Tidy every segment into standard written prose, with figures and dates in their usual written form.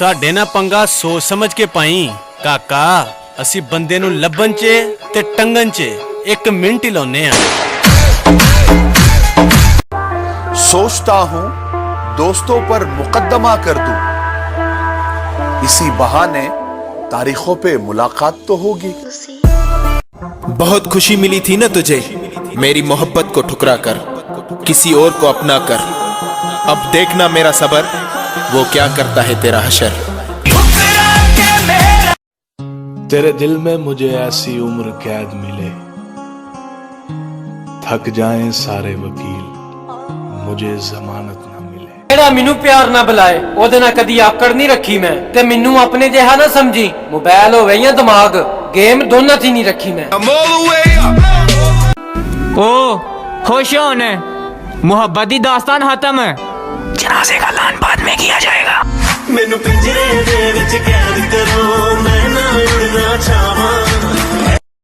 ਸਾਡੇ ਨਾਲ ਪੰਗਾ ਸੋਚ ਸਮਝ ਕੇ ਪਾਈ ਕਾਕਾ। ਅਸੀਂ ਬੰਦੇ ਨੂੰ ਲੱਭਣ 'ਚ ਤੇ ਟੰਗਣ 'ਚ 1 ਮਿੰਟ ਹੀ ਲਾਉਨੇ ਆ। सोचता हूँ दोस्तों पर मुकद्दमा कर दूं, इसी बहाने तारीखों पे मुलाकात तो होगी। बहुत खुशी मिली थी ना तुझे मेरी मोहब्बत को ठुकरा कर, किसी और को अपना कर। अब देखना मेरा सबर वो क्या करता है तेरा हशर। तेरे दिल में मुझे ऐसी उम्र कैद मिले, थक जाएं सारे वकील, मुझे जमानत ना मिले। ਜਿਹੜਾ ਮੈਨੂੰ ਪਿਆਰ ਨਾ ਬੁਲਾਏ ਉਹਦੇ ਨਾਲ ਕਦੀ ਆਕੜ ਨਹੀਂ ਰੱਖੀ ਮੈਂ, ਤੇ ਮੈਨੂੰ ਆਪਣੇ ਜਿਹਾ ਨਾ ਸਮਝੀ। ਮੋਬਾਈਲ ਹੋਵੇ ਜਾਂ ਦਿਮਾਗ, ਗੇਮ ਦੋਨਾਂ 'ਚ ਨਹੀਂ ਰੱਖੀ ਮੈਂ। ओ खुश हो ने मोहब्बत दी दास्तान खत्म। जनाजे का ऐलान बाद में किया जाएगा। मैनू पिंजरे दे विच कैद करो, मैं ना उड़ना चाहां।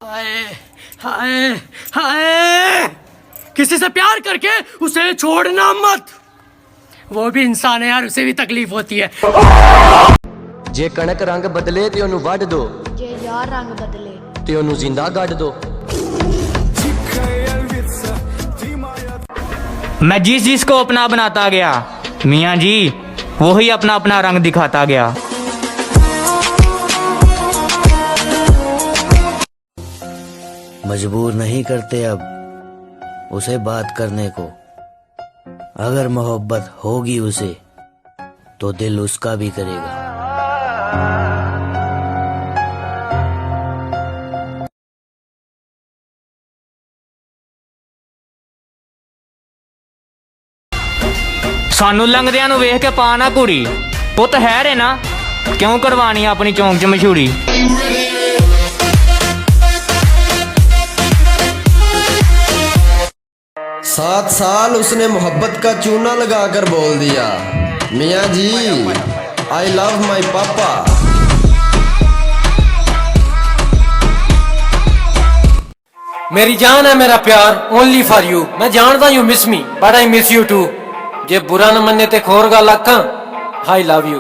हाय हाय हाय, किसी से प्यार करके उसे छोड़ना मत। वो भी इंसान है यार, उसे भी तकलीफ होती है। ਜੇ ਕਣਕ ਰੰਗ ਬਦਲੇ ਤੇ ਉਹਨੂੰ ਵੱਢ ਦੋ, ਜੇ ਯਾਰ ਰੰਗ ਬਦਲੇ ਤੇ ਉਹਨੂੰ ਜ਼ਿੰਦਾ ਗੱਡ ਦੋ। मैं जिस जिसको अपना बनाता गया मियाँ जी वही अपना अपना रंग दिखाता गया। मजबूर नहीं करते अब उसे बात करने को, अगर मोहब्बत होगी उसे तो दिल उसका भी करेगा। सानू लंघदियां नू वेख के पा ना कुड़ी, पुत है रे ना क्यों करवानी अपनी चौंक च मशहूरी। 7 साल उसने मोहब्बत का चूना लगाकर बोल दिया, मियाँ जी आई लव माई पापा। मेरी जान है मेरा प्यार, ओनली फॉर यू। मैं जानता you miss me but I miss you too. जे बुरा न मन्ने ते खोर गा लक्का, आई लव यू।